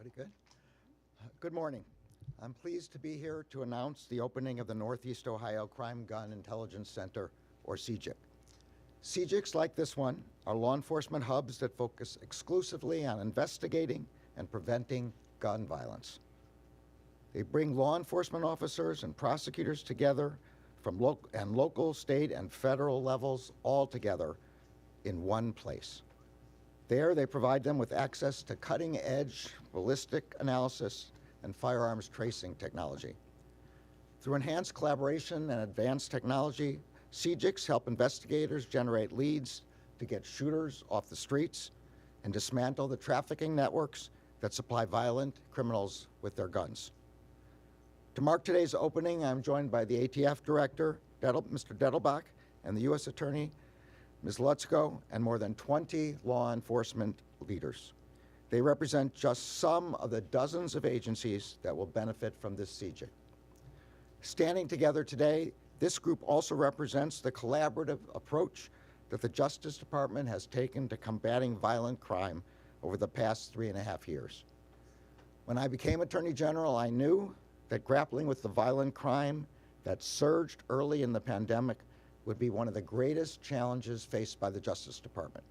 Everybody good? Good morning. I'm pleased to be here to announce the opening of the Northeast Ohio Crime Gun Intelligence Center, or CGIC. CGICs like this one are law enforcement hubs that focus exclusively on investigating and preventing gun violence. They bring law enforcement officers and prosecutors together from local, state, and federal levels all together in one place. There, they provide them with access to cutting-edge ballistic analysis and firearms tracing technology. Through enhanced collaboration and advanced technology, CGICs help investigators generate leads to get shooters off the streets and dismantle the trafficking networks that supply violent criminals with their guns. To mark today's opening, I'm joined by the ATF Director, Mr. Dettelbach, and the U.S. Attorney, Ms. Lutzko, and more than 20 law enforcement leaders. They represent just some of the dozens of agencies that will benefit from this CGIC. Standing together today, this group also represents the collaborative approach that the Justice Department has taken to combating violent crime over the past 3.5 years. When I became Attorney General, I knew that grappling with the violent crime that surged early in the pandemic would be one of the greatest challenges faced by the Justice Department.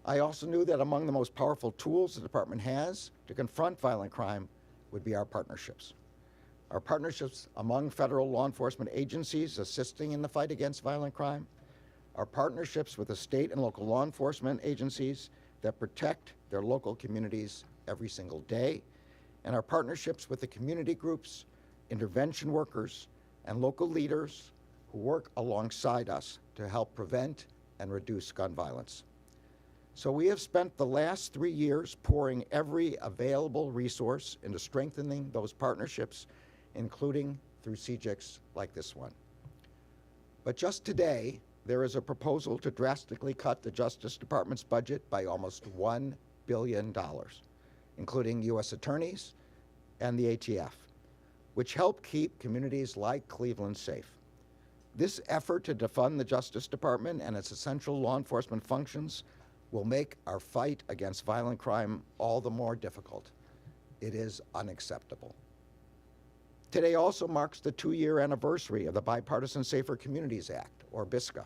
I also knew that among the most powerful tools the department has to confront violent crime would be our partnerships. Our partnerships among federal law enforcement agencies assisting in the fight against violent crime, our partnerships with the state and local law enforcement agencies that protect their local communities every single day, and our partnerships with the community groups, intervention workers, and local leaders who work alongside us to help prevent and reduce gun violence. So we have spent the last 3 years pouring every available resource into strengthening those partnerships, including through CGICs like this one. But just today, there is a proposal to drastically cut the Justice Department's budget by almost $1 billion, including U.S. attorneys and the ATF, which help keep communities like Cleveland safe. This effort to defund the Justice Department and its essential law enforcement functions will make our fight against violent crime all the more difficult. It is unacceptable. Today also marks the 2-year anniversary of the Bipartisan Safer Communities Act, or BISCA.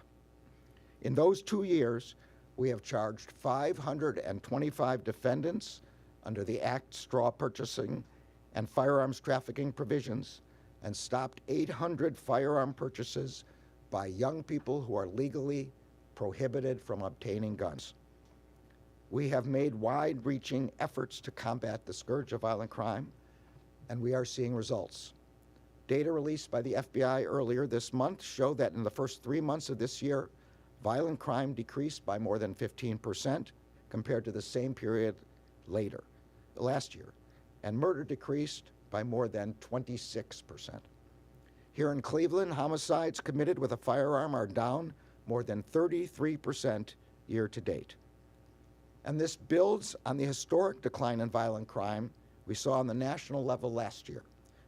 In those 2 years, we have charged 525 defendants under the Act's straw purchasing and firearms trafficking provisions, and stopped 800 firearm purchases by young people who are legally prohibited from obtaining guns. We have made wide-reaching efforts to combat the scourge of violent crime, and we are seeing results. Data released by the FBI earlier this month show that in the first 3 months of this year, violent crime decreased by more than 15% compared to the same period last year, and murder decreased by more than 26%. Here in Cleveland, homicides committed with a firearm are down more than 33% year to date. And this builds on the historic decline in violent crime we saw on the national level last year,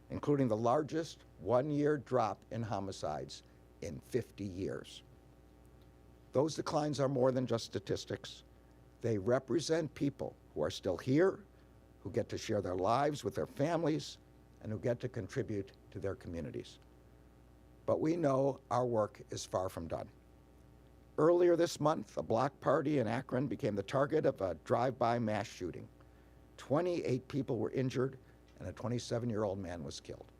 including the largest one-year drop in homicides in 50 years. Those declines are more than just statistics. They represent people who are still here, who get to share their lives with their families, and who get to contribute to their communities. But we know our work is far from done. Earlier this month, a block party in Akron became the target of a drive-by mass shooting. 28 people were injured, and a 27-year-old man was killed.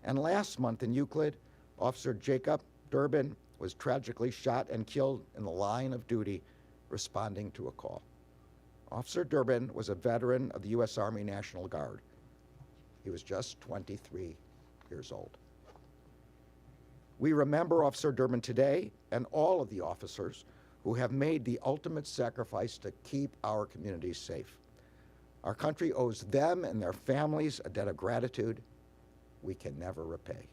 And last month in Euclid, Officer Jacob Durbin was tragically shot and killed in the line of duty responding to a call. Officer Durbin was a veteran of the U.S. Army National Guard. He was just 23 years old. We remember Officer Durbin today and all of the officers who have made the ultimate sacrifice to keep our communities safe. Our country owes them and their families a debt of gratitude we can never repay.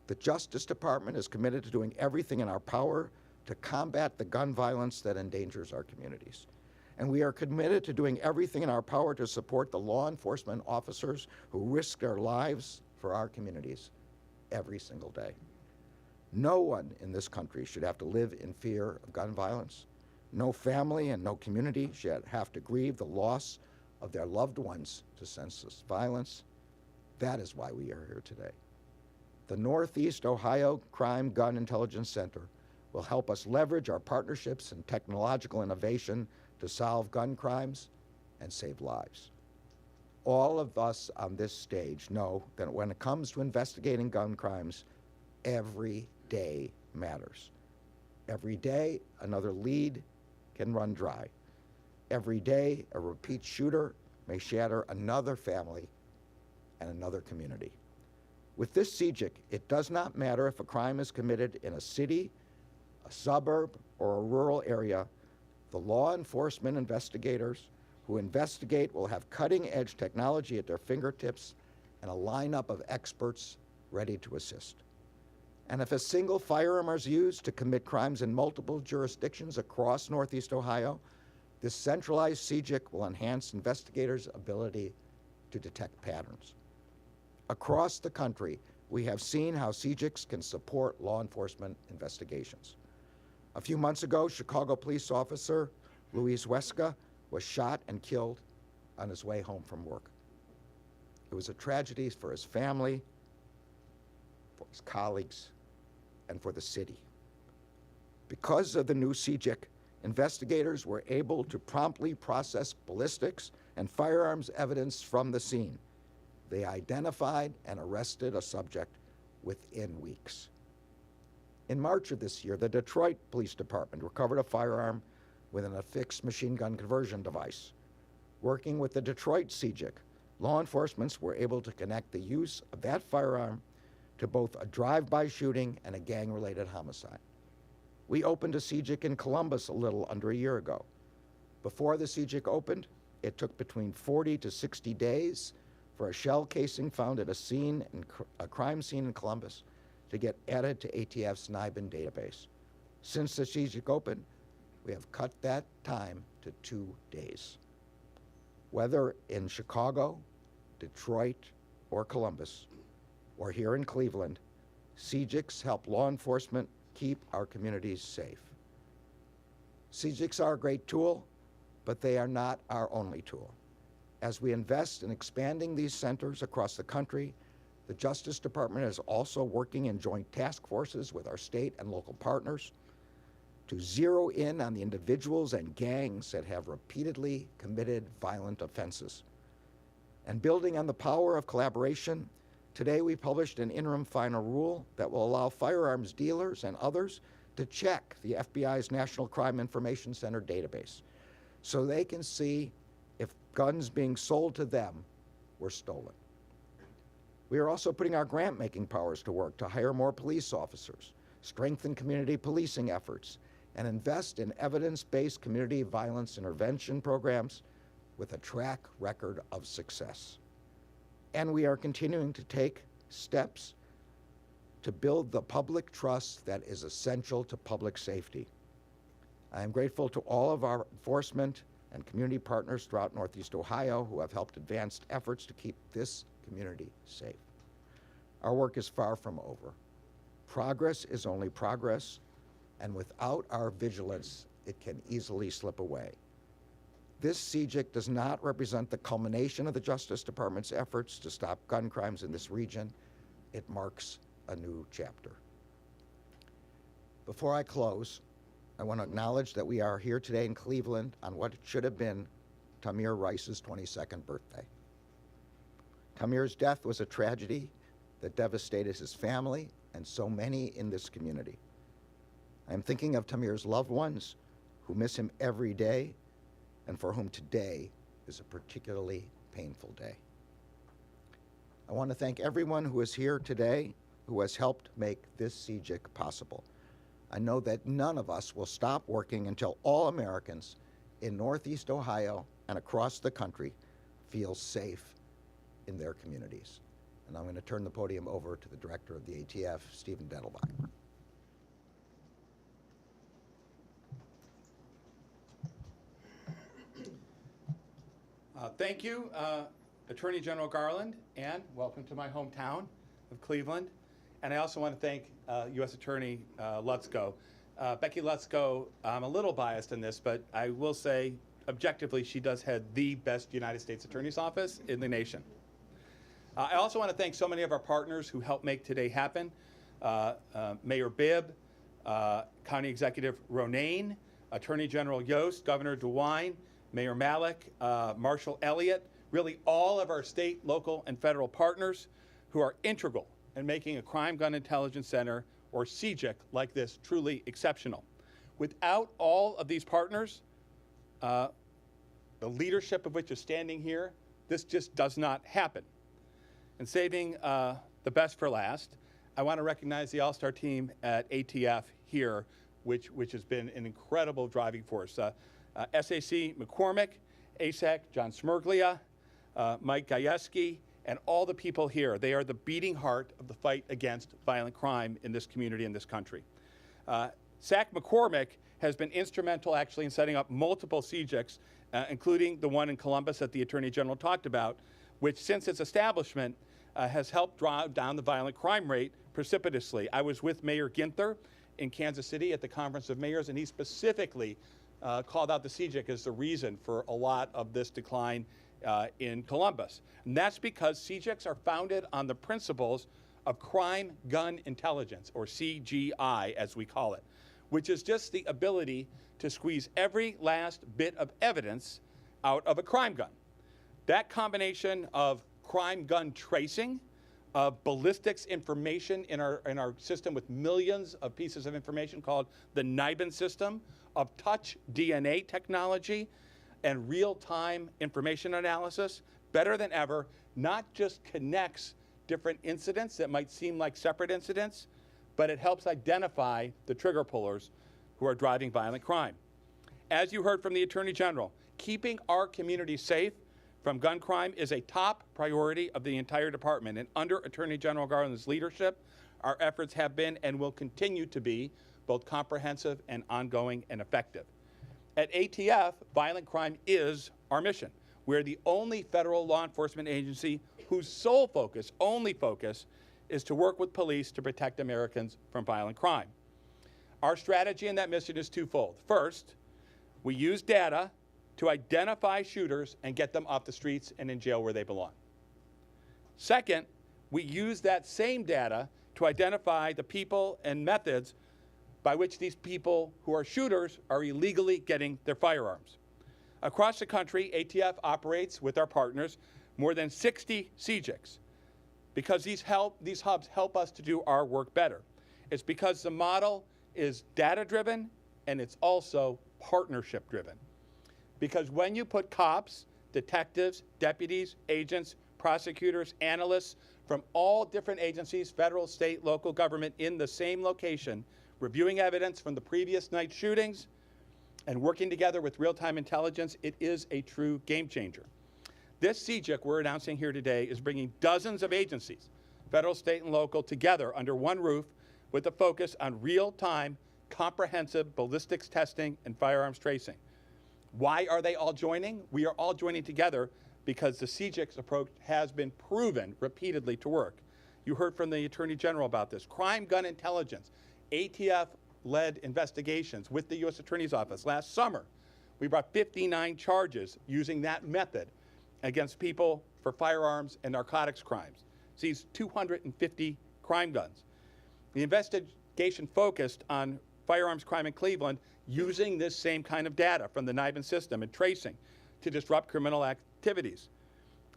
The Justice Department is committed to doing everything in our power to combat the gun violence that endangers our communities. And we are committed to doing everything in our power to support the law enforcement officers who risk their lives for our communities every single day. No one in this country should have to live in fear of gun violence. No family and no community should have to grieve the loss of their loved ones to senseless violence. That is why we are here today. The Northeast Ohio Crime Gun Intelligence Center will help us leverage our partnerships and technological innovation to solve gun crimes and save lives. All of us on this stage know that when it comes to investigating gun crimes, every day matters. Every day, another lead can run dry. Every day, a repeat shooter may shatter another family and another community. With this CGIC, it does not matter if a crime is committed in a city, a suburb, or a rural area. The law enforcement investigators who investigate will have cutting-edge technology at their fingertips and a lineup of experts ready to assist. And if a single firearm is used to commit crimes in multiple jurisdictions across Northeast Ohio, this centralized CGIC will enhance investigators' ability to detect patterns. Across the country, we have seen how CGICs can support law enforcement investigations. A few months ago, Chicago police officer Luis Weska was shot and killed on his way home from work. It was a tragedy for his family, for his colleagues, and for the city. Because of the new CGIC, investigators were able to promptly process ballistics and firearms evidence from the scene. They identified and arrested a subject within weeks. In March of this year, the Detroit Police Department recovered a firearm with an affixed machine gun conversion device. Working with the Detroit CGIC, law enforcement were able to connect the use of that firearm to both a drive-by shooting and a gang-related homicide. We opened a CGIC in Columbus a little under a year ago. Before the CGIC opened, it took between 40 to 60 days for a shell casing found at a crime scene in Columbus to get added to ATF's NIBIN database. Since the CGIC opened, we have cut that time to 2 days. Whether in Chicago, Detroit, or Columbus, or here in Cleveland, CGICs help law enforcement keep our communities safe. CGICs are a great tool, but they are not our only tool. As we invest in expanding these centers across the country, the Justice Department is also working in joint task forces with our state and local partners to zero in on the individuals and gangs that have repeatedly committed violent offenses. And building on the power of collaboration, today we published an interim final rule that will allow firearms dealers and others to check the FBI's National Crime Information Center database so they can see if guns being sold to them were stolen. We are also putting our grant-making powers to work to hire more police officers, strengthen community policing efforts, and invest in evidence-based community violence intervention programs with a track record of success. And we are continuing to take steps to build the public trust that is essential to public safety. I am grateful to all of our enforcement and community partners throughout Northeast Ohio who have helped advance efforts to keep this community safe. Our work is far from over. Progress is only progress, and without our vigilance, it can easily slip away. This CGIC does not represent the culmination of the Justice Department's efforts to stop gun crimes in this region. It marks a new chapter. Before I close, I want to acknowledge that we are here today in Cleveland on what should have been Tamir Rice's 22nd birthday. Tamir's death was a tragedy that devastated his family and so many in this community. I am thinking of Tamir's loved ones who miss him every day and for whom today is a particularly painful day. I want to thank everyone who is here today who has helped make this CGIC possible. I know that none of us will stop working until all Americans in Northeast Ohio and across the country feel safe in their communities. And I'm going to turn the podium over to the director of the ATF, Steven Dettelbach. Thank you, Attorney General Garland, and welcome to my hometown of Cleveland. And I also want to thank U.S. Attorney Lutzko. Becky Lutzko, I'm a little biased in this, but I will say objectively, she does head the best United States Attorney's Office in the nation. I also want to thank so many of our partners who helped make today happen. Mayor Bibb, County Executive Ronayne, Attorney General Yost, Governor DeWine, Mayor Malik, Marshal Elliott, really all of our state, local, and federal partners who are integral in making a Crime Gun Intelligence Center, or CGIC, like this truly exceptional. Without all of these partners, the leadership of which is standing here, this just does not happen. And saving the best for last, I want to recognize the all-star team at ATF here, which has been an incredible driving force. SAC McCormick, ASAC John Smerglia, Mike Gajewski, and all the people here. They are the beating heart of the fight against violent crime in this community, in this country. SAC McCormick has been instrumental actually in setting up multiple CGICs, including the one in Columbus that the Attorney General talked about, which since its establishment has helped drive down the violent crime rate precipitously. I was with Mayor Ginther in Kansas City at the Conference of Mayors, and he specifically called out the CGIC as the reason for a lot of this decline in Columbus. And that's because CGICs are founded on the principles of crime gun intelligence, or CGI as we call it, which is just the ability to squeeze every last bit of evidence out of a crime gun. That combination of crime gun tracing, of ballistics information in our system with millions of pieces of information called the NIBIN system, of touch DNA technology, and real-time information analysis, better than ever, not just connects different incidents that might seem like separate incidents, but it helps identify the trigger pullers who are driving violent crime. As you heard from the Attorney General, keeping our community safe from gun crime is a top priority of the entire department, and under Attorney General Garland's leadership, our efforts have been and will continue to be both comprehensive and ongoing and effective. At ATF, violent crime is our mission. We're the only federal law enforcement agency whose sole focus, only focus, is to work with police to protect Americans from violent crime. Our strategy in that mission is twofold. First, we use data to identify shooters and get them off the streets and in jail where they belong. Second, we use that same data to identify the people and methods by which these people who are shooters are illegally getting their firearms. Across the country, ATF operates with our partners more than 60 CGICs because these hubs help us to do our work better. It's because the model is data-driven and it's also partnership-driven. Because when you put cops, detectives, deputies, agents, prosecutors, analysts from all different agencies, federal, state, local government, in the same location, reviewing evidence from the previous night's shootings, and working together with real-time intelligence, it is a true game changer. This CGIC we're announcing here today is bringing dozens of agencies, federal, state, and local, together under one roof with a focus on real-time, comprehensive ballistics testing and firearms tracing. Why are they all joining? We are all joining together because the CGIC's approach has been proven repeatedly to work. You heard from the Attorney General about this. Crime gun intelligence, ATF-led investigations with the U.S. Attorney's Office. Last summer, we brought 59 charges using that method against people for firearms and narcotics crimes. Seized 250 crime guns. The investigation focused on firearms crime in Cleveland using this same kind of data from the NIBIN system and tracing to disrupt criminal activities.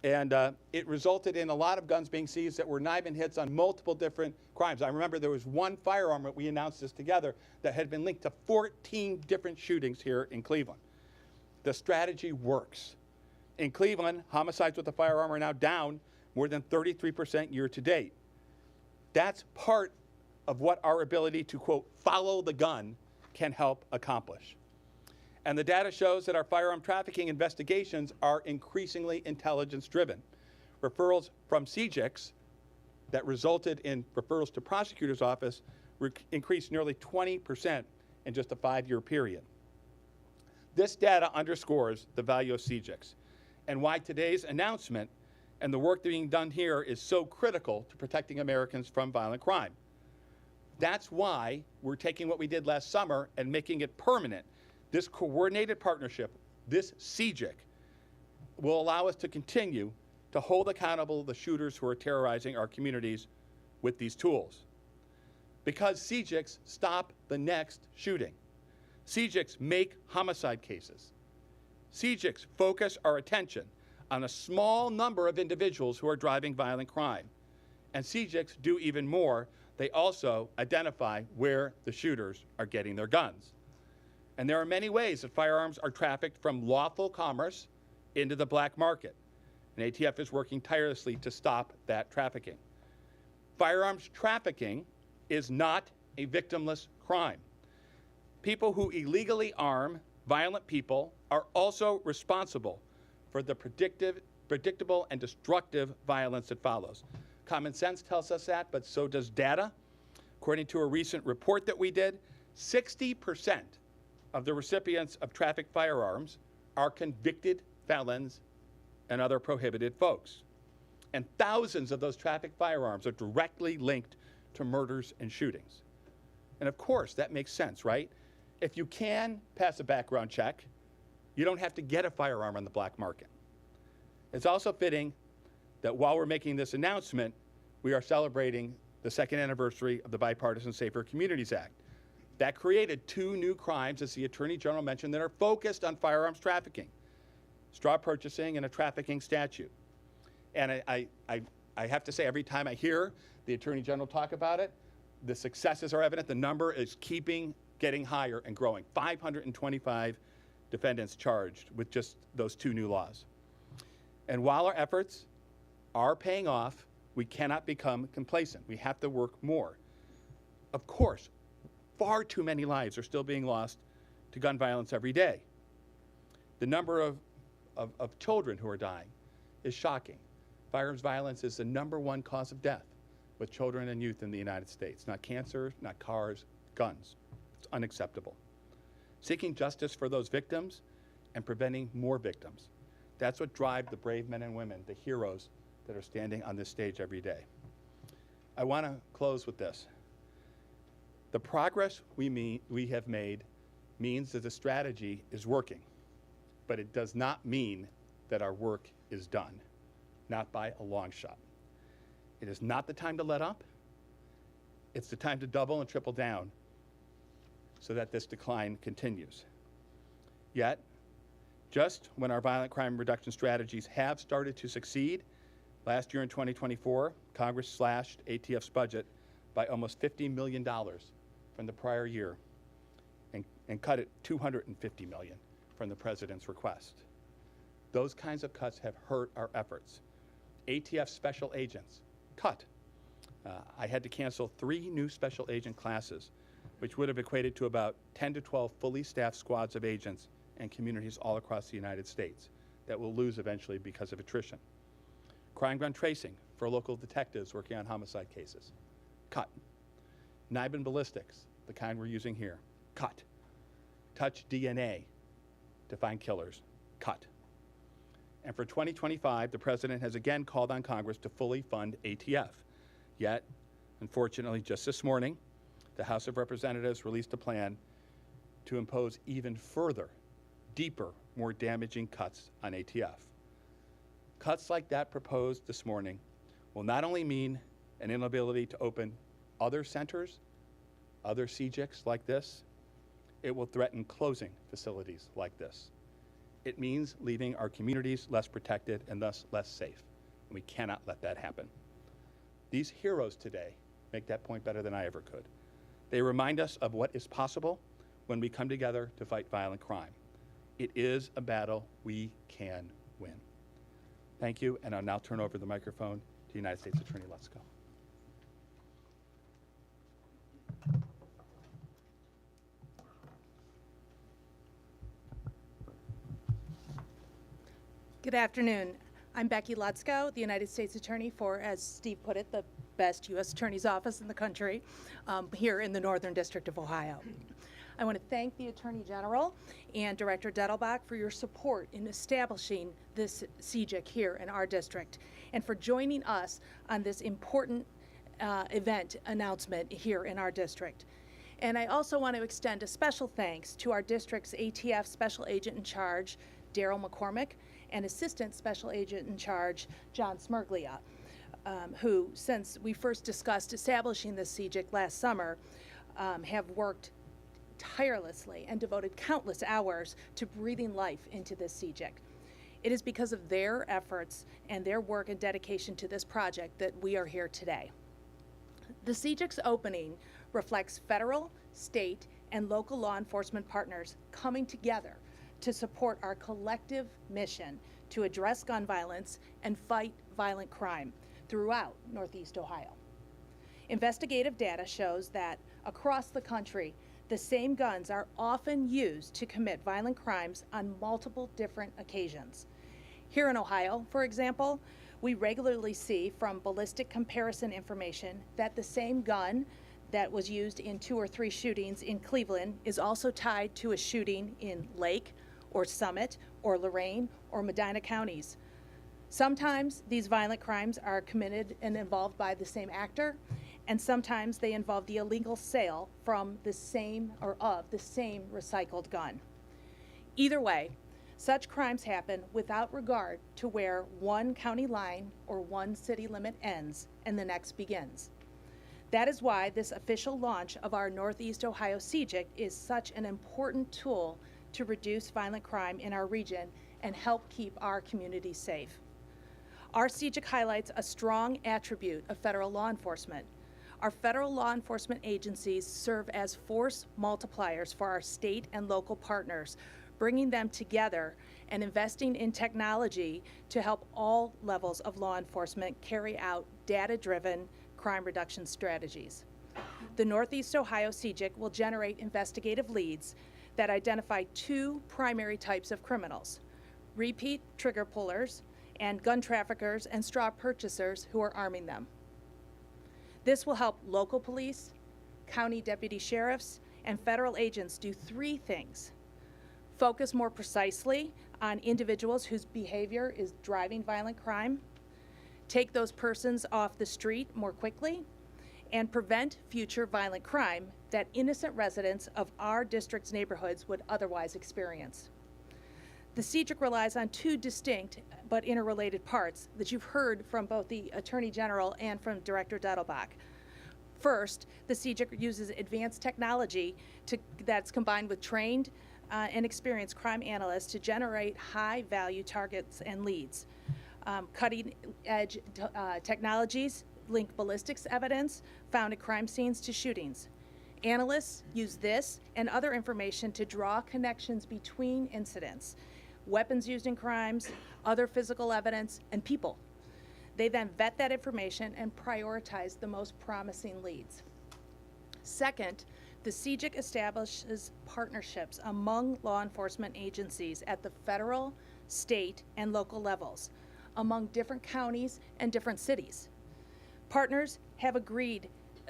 And it resulted in a lot of guns being seized that were NIBIN hits on multiple different crimes. I remember there was one firearm that we announced this together that had been linked to 14 different shootings here in Cleveland. The strategy works. In Cleveland, homicides with a firearm are now down more than 33% year to date. That's part of what our ability to, quote, follow the gun can help accomplish. And the data shows that our firearm trafficking investigations are increasingly intelligence-driven. Referrals from CGICs that resulted in referrals to prosecutor's office increased nearly 20% in just a 5-year period. This data underscores the value of CGICs and why today's announcement and the work being done here is so critical to protecting Americans from violent crime. That's why we're taking what we did last summer and making it permanent. This coordinated partnership this CGIC will allow us to continue to hold accountable the shooters who are terrorizing our communities with these tools. Because CGICs stop the next shooting. CGICs make homicide cases. CGICs focus our attention on a small number of individuals who are driving violent crime. And CGICs do even more. They also identify where the shooters are getting their guns. And there are many ways that firearms are trafficked from lawful commerce into the black market. And ATF is working tirelessly to stop that trafficking. Firearms trafficking is not a victimless crime. People who illegally arm violent people are also responsible for the predictable and destructive violence that follows. Common sense tells us that, but so does data. According to a recent report that we did, 60% of the recipients of trafficked firearms are convicted felons and other prohibited folks. And thousands of those trafficked firearms are directly linked to murders and shootings. And of course, that makes sense, right? If you can pass a background check, you don't have to get a firearm on the black market. It's also fitting that while we're making this announcement, we are celebrating the second anniversary of the Bipartisan Safer Communities Act. That created 2 new crimes, as the Attorney General mentioned, that are focused on firearms trafficking: straw purchasing and a trafficking statute. And I have to say, every time I hear the Attorney General talk about it, the successes are evident. The number is getting higher and growing. 525 defendants charged with just those 2 new laws. And while our efforts are paying off, we cannot become complacent. We have to work more. Of course, far too many lives are still being lost to gun violence every day. The number of children who are dying is shocking. Firearms violence is the #1 cause of death with children and youth in the United States. Not cancer, not cars, guns. It's unacceptable. Seeking justice for those victims and preventing more victims. That's what drives the brave men and women, the heroes that are standing on this stage every day. I want to close with this. The progress we have made means that the strategy is working, but it does not mean that our work is done, not by a long shot. It is not the time to let up. It's the time to double and triple down so that this decline continues. Yet, just when our violent crime reduction strategies have started to succeed, last year in 2024, Congress slashed ATF's budget by almost $50 million from the prior year and cut it $250 million from the president's request. Those kinds of cuts have hurt our efforts. ATF special agents, cut. I had to cancel 3 new special agent classes, which would have equated to about 10 to 12 fully staffed squads of agents and communities all across the United States that will lose eventually because of attrition. Crime gun tracing for local detectives working on homicide cases, cut. Nibin ballistics, the kind we're using here, cut. Touch DNA to find killers, cut. And for 2025, the president has again called on Congress to fully fund ATF. Yet, unfortunately, just this morning, the House of Representatives released a plan to impose even further, deeper, more damaging cuts on ATF. Cuts like that proposed this morning will not only mean an inability to open other centers, other CGICs like this, it will threaten closing facilities like this. It means leaving our communities less protected and thus less safe. And we cannot let that happen. These heroes today make that point better than I ever could. They remind us of what is possible when we come together to fight violent crime. It is a battle we can win. Thank you, and I'll now turn over the microphone to United States Attorney Lutzko. Good afternoon. I'm Becky Lutzko, the United States Attorney for, as Steve put it, the best U.S. Attorney's Office in the country, here in the Northern District of Ohio. I want to thank the Attorney General and Director Dettelbach for your support in establishing this CGIC here in our district and for joining us on this important event announcement here in our district. And I also want to extend a special thanks to our district's ATF Special Agent in Charge, Daryl McCormick, and Assistant Special Agent in Charge, John Smerglia, who, since we first discussed establishing this CGIC last summer, have worked tirelessly and devoted countless hours to breathing life into this CGIC. It is because of their efforts and their work and dedication to this project that we are here today. The CGIC's opening reflects federal, state, and local law enforcement partners coming together to support our collective mission to address gun violence and fight violent crime throughout Northeast Ohio. Investigative data shows that across the country, the same guns are often used to commit violent crimes on multiple different occasions. Here in Ohio, for example, we regularly see from ballistic comparison information that the same gun that was used in 2 or 3 shootings in Cleveland is also tied to a shooting in Lake or Summit or Lorain or Medina counties. Sometimes these violent crimes are committed and involved by the same actor, and sometimes they involve the illegal sale from the same or of the same recycled gun. Either way, such crimes happen without regard to where one county line or one city limit ends and the next begins. That is why this official launch of our Northeast Ohio CGIC is such an important tool to reduce violent crime in our region and help keep our communities safe. Our CGIC highlights a strong attribute of federal law enforcement. Our federal law enforcement agencies serve as force multipliers for our state and local partners, bringing them together and investing in technology to help all levels of law enforcement carry out data-driven crime reduction strategies. The Northeast Ohio CGIC will generate investigative leads that identify 2 primary types of criminals: repeat trigger pullers and gun traffickers and straw purchasers who are arming them. This will help local police, county deputy sheriffs, and federal agents do 3 things: focus more precisely on individuals whose behavior is driving violent crime, take those persons off the street more quickly, and prevent future violent crime that innocent residents of our district's neighborhoods would otherwise experience. The CGIC relies on 2 distinct but interrelated parts that you've heard from both the Attorney General and from Director Dettelbach. First, the CGIC uses advanced technology that's combined with trained and experienced crime analysts to generate high-value targets and leads. Cutting-edge technologies link ballistics evidence found at crime scenes to shootings. Analysts use this and other information to draw connections between incidents, weapons used in crimes, other physical evidence, and people. They then vet that information and prioritize the most promising leads. Second, the CGIC establishes partnerships among law enforcement agencies at the federal, state, and local levels, among different counties and different cities.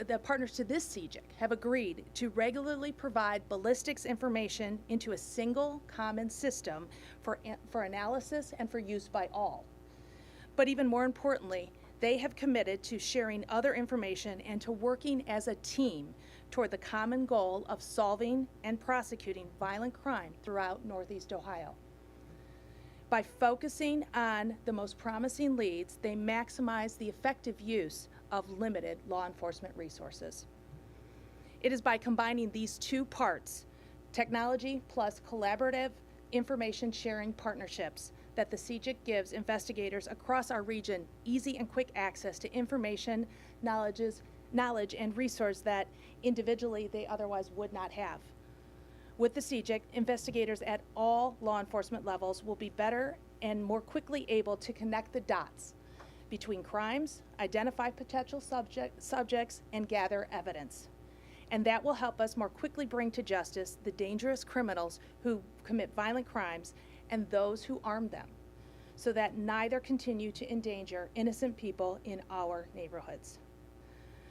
The partners to this CGIC have agreed to regularly provide ballistics information into a single common system for analysis and for use by all. But even more importantly, they have committed to sharing other information and to working as a team toward the common goal of solving and prosecuting violent crime throughout Northeast Ohio. By focusing on the most promising leads, they maximize the effective use of limited law enforcement resources. It is by combining these 2 parts, technology plus collaborative information sharing partnerships, that the CGIC gives investigators across our region easy and quick access to information, knowledge, and resource that individually they otherwise would not have. With the CGIC, investigators at all law enforcement levels will be better and more quickly able to connect the dots between crimes, identify potential subjects, and gather evidence. And that will help us more quickly bring to justice the dangerous criminals who commit violent crimes and those who arm them, so that neither continue to endanger innocent people in our neighborhoods.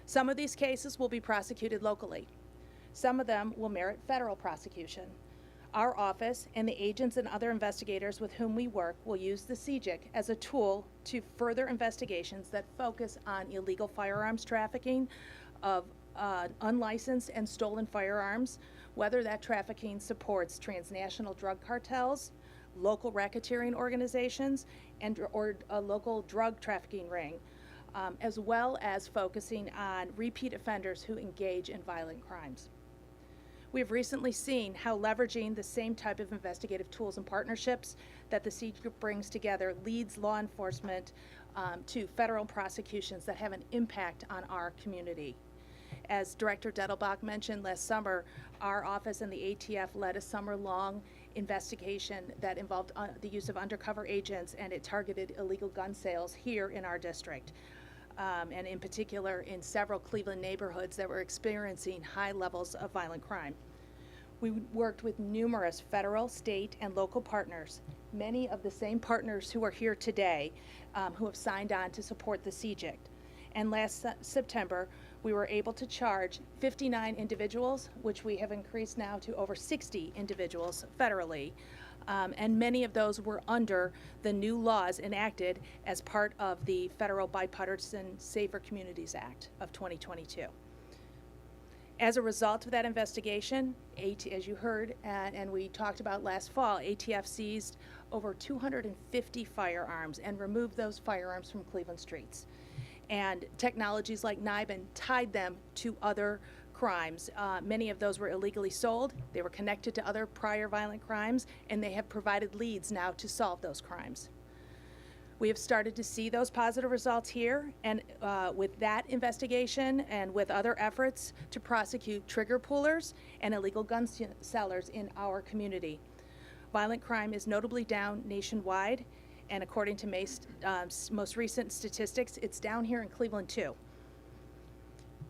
Some of these cases will be prosecuted locally. Some of them will merit federal prosecution. Our office and the agents and other investigators with whom we work will use the CGIC as a tool to further investigations that focus on illegal firearms trafficking of unlicensed and stolen firearms, whether that trafficking supports transnational drug cartels, local racketeering organizations or a local drug trafficking ring, as well as focusing on repeat offenders who engage in violent crimes. We have recently seen how leveraging the same type of investigative tools and partnerships that the CGIC brings together leads law enforcement to federal prosecutions that have an impact on our community. As Director Dettelbach mentioned last summer, our office and the ATF led a summer-long investigation that involved the use of undercover agents, and it targeted illegal gun sales here in our district, and in particular in several Cleveland neighborhoods that were experiencing high levels of violent crime. We worked with numerous federal, state, and local partners, many of the same partners who are here today, who have signed on to support the CGIC. And last September, we were able to charge 59 individuals, which we have increased now to over 60 individuals federally. And many of those were under the new laws enacted as part of the Federal Bipartisan Safer Communities Act of 2022. As a result of that investigation, as you heard and we talked about last fall, ATF seized over 250 firearms and removed those firearms from Cleveland streets. And technologies like NIBIN tied them to other crimes. Many of those were illegally sold, they were connected to other prior violent crimes, and they have provided leads now to solve those crimes. We have started to see those positive results here, and with that investigation and with other efforts to prosecute trigger pullers and illegal gun sellers in our community. Violent crime is notably down nationwide, and according to most recent statistics, it's down here in Cleveland too.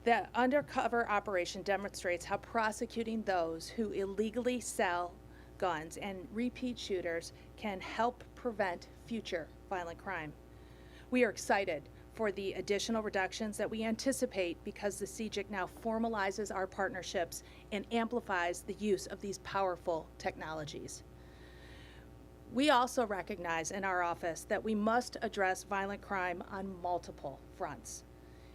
The undercover operation demonstrates how prosecuting those who illegally sell guns and repeat shooters can help prevent future violent crime. We are excited for the additional reductions that we anticipate because the CGIC now formalizes our partnerships and amplifies the use of these powerful technologies. We also recognize in our office that we must address violent crime on multiple fronts.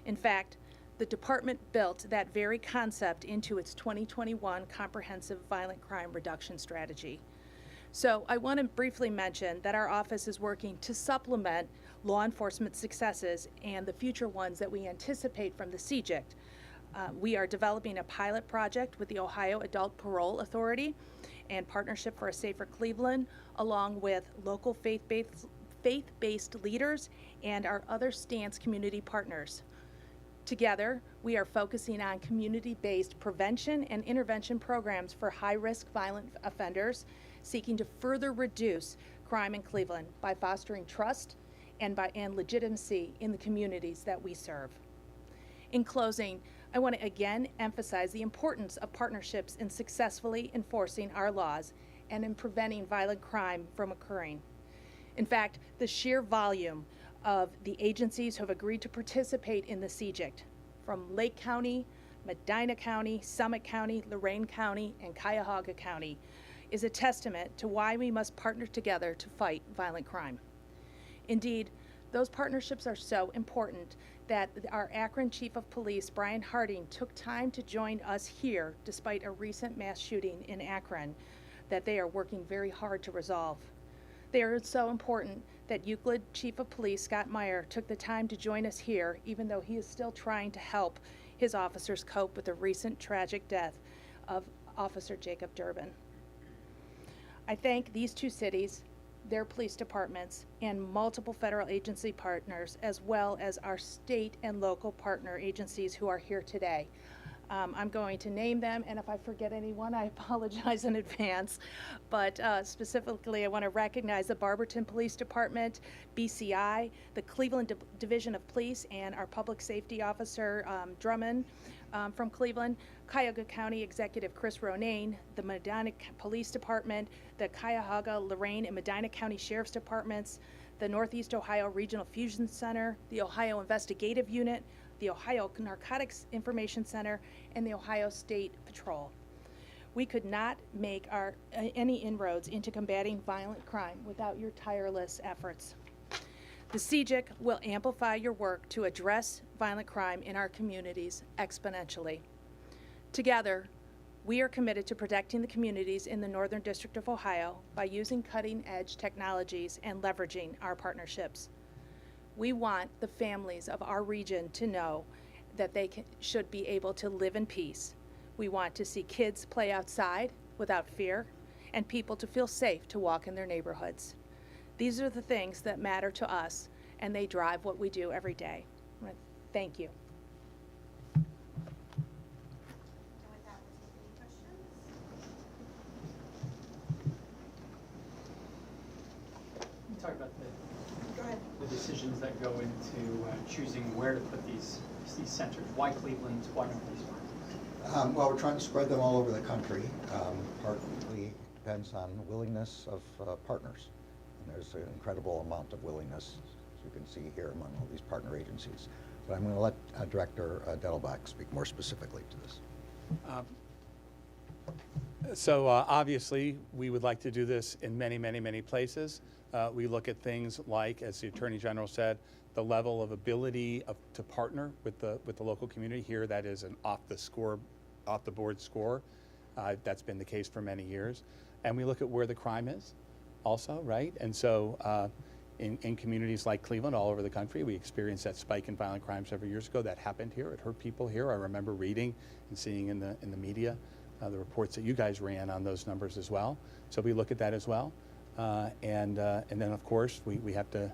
In fact, the department built that very concept into its 2021 Comprehensive Violent Crime Reduction Strategy. So I want to briefly mention that our office is working to supplement law enforcement successes and the future ones that we anticipate from the CGIC. We are developing a pilot project with the Ohio Adult Parole Authority and Partnership for a Safer Cleveland, along with local faith-based leaders and our other stance community partners. Together, we are focusing on community-based prevention and intervention programs for high-risk violent offenders, seeking to further reduce crime in Cleveland by fostering trust and legitimacy in the communities that we serve. In closing, I want to again emphasize the importance of partnerships in successfully enforcing our laws and in preventing violent crime from occurring. In fact, the sheer volume of the agencies who have agreed to participate in the CGIC, from Lake County, Medina County, Summit County, Lorain County, and Cuyahoga County, is a testament to why we must partner together to fight violent crime. Indeed, those partnerships are so important that our Akron Chief of Police, Brian Harding, took time to join us here despite a recent mass shooting in Akron that they are working very hard to resolve. They are so important that Euclid Chief of Police, Scott Meyer, took the time to join us here, even though he is still trying to help his officers cope with the recent tragic death of Officer Jacob Durbin. I thank these two cities, their police departments, and multiple federal agency partners, as well as our state and local partner agencies who are here today. I'm going to name them, and if I forget anyone, I apologize in advance. But specifically, I want to recognize the Barberton Police Department, BCI, the Cleveland Division of Police, and our Public Safety Officer, Drummond, from Cleveland, Cuyahoga County Executive Chris Ronayne, the Medina Police Department, the Cuyahoga, Lorain, and Medina County Sheriff's Departments, the Northeast Ohio Regional Fusion Center, the Ohio Investigative Unit, the Ohio Narcotics Information Center, and the Ohio State Patrol. We could not make any inroads into combating violent crime without your tireless efforts. The CGIC will amplify your work to address violent crime in our communities exponentially. Together, We are committed to protecting the communities in the Northern District of Ohio by using cutting-edge technologies and leveraging our partnerships. We want the families of our region to know that they should be able to live in peace. We want to see kids play outside without fear and people to feel safe to walk in their neighborhoods. These are the things that matter to us, and they drive what we do every day. Thank you. Talk about the decisions that go into choosing where to put these centers. Why Cleveland? Why Northeast? Well, we're trying to spread them all over the country. Partly depends on the willingness of partners. And there's an incredible amount of willingness, as you can see here, among all these partner agencies. But I'm going to let Director Dettelbach speak more specifically to this. So obviously, we would like to do this in many, many, many places. We look at things like, as the Attorney General said, the level of ability to partner with the local community here. That is an off the board score. That's been the case for many years. And we look at where the crime is also, right? And so in communities like Cleveland, all over the country, we experienced that spike in violent crime several years ago. That happened here. It hurt people here. I remember reading and seeing in the media the reports that you guys ran on those numbers as well. So we look at that as well. And then, of course, we have to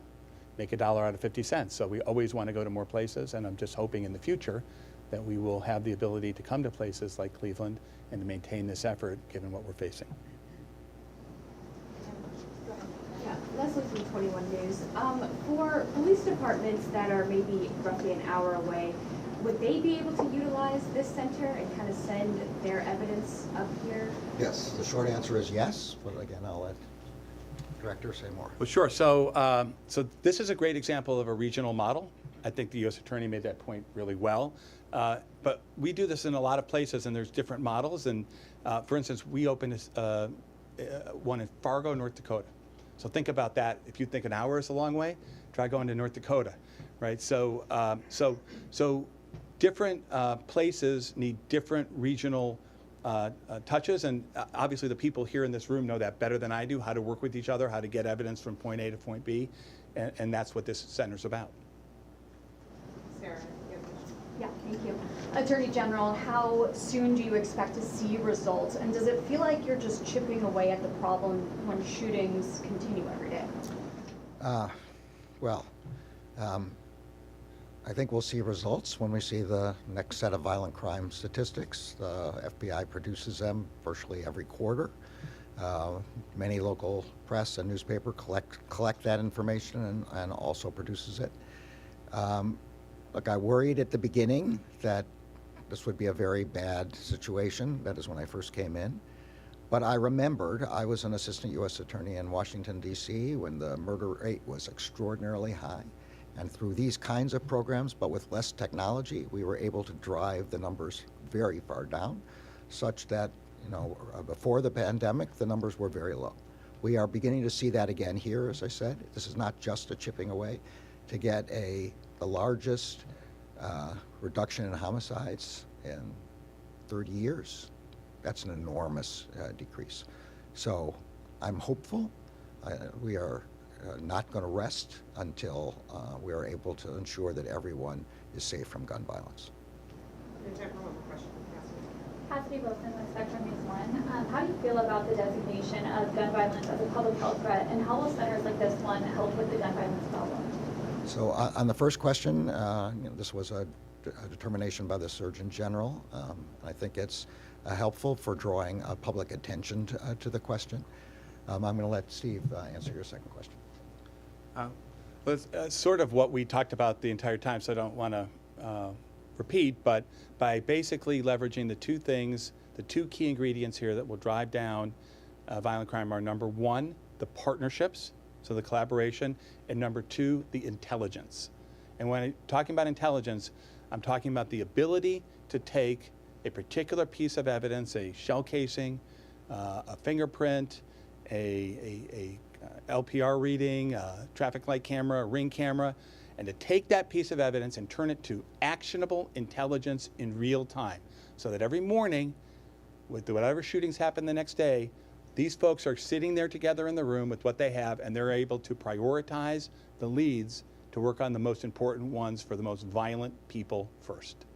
make $1 out of 50 cents. So we always want to go to more places, and I'm just hoping in the future that we will have the ability to come to places like Cleveland and to maintain this effort, given what we're facing. Yeah, Leslie from 21 News. For police departments that are maybe roughly an hour away, would they be able to utilize this center and kind of send their evidence up here? Yes, the short answer is yes, but again, I'll let Director say more. Well, sure. So, so this is a great example of a regional model. I think the U.S. Attorney made that point really well. But we do this in a lot of places, and there's different models. And for instance, we opened one in Fargo, North Dakota. So think about that. If you think an hour is a long way, try going to North Dakota, right? So, so different places need different regional touches, and obviously the people here in this room know that better than I do, how to work with each other, how to get evidence from point A to point B, and that's what this center's about. Sarah, you have a question? Yeah, thank you. Attorney General, how soon do you expect to see results, and does it feel like you're just chipping away at the problem when shootings continue every day? Well, I think we'll see results when we see the next set of violent crime statistics. The FBI produces them virtually every quarter. Many local press and newspaper collect that information and also produces it. Look, I worried at the beginning that this would be a very bad situation. That is when I first came in. But I remembered I was an assistant U.S. attorney in Washington, D.C. when the murder rate was extraordinarily high. And through these kinds of programs, but with less technology, we were able to drive the numbers very far down, such that, you know, before the pandemic, the numbers were very low. We are beginning to see that again here, as I said. This is not just a chipping away. To get the largest reduction in homicides in 30 years, that's an enormous decrease. So I'm hopeful. We are not going to rest until we are able to ensure that everyone is safe from gun violence. Cassidy Wilson with Spectrum News 1. How do you feel about the designation of gun violence as a public health threat, and how will centers like this one help with the gun violence problem? So on the first question, this was a determination by the Surgeon General. I think it's helpful for drawing public attention to the question. I'm going to let Steve answer your second question. Well, it's sort of what we talked about the entire time, so I don't want to repeat, but by basically leveraging the two things, the two key ingredients here that will drive down violent crime are, number one, the partnerships, so the collaboration, and number two, the intelligence. And when I'm talking about intelligence, I'm talking about the ability to take a particular piece of evidence, a shell casing, a fingerprint, a LPR reading, a traffic light camera, a ring camera, and to take that piece of evidence and turn it to actionable intelligence in real time, so that every morning with whatever shootings happen the next day, these folks are sitting there together in the room with what they have, and they're able to prioritize the leads to work on the most important ones for the most violent people first.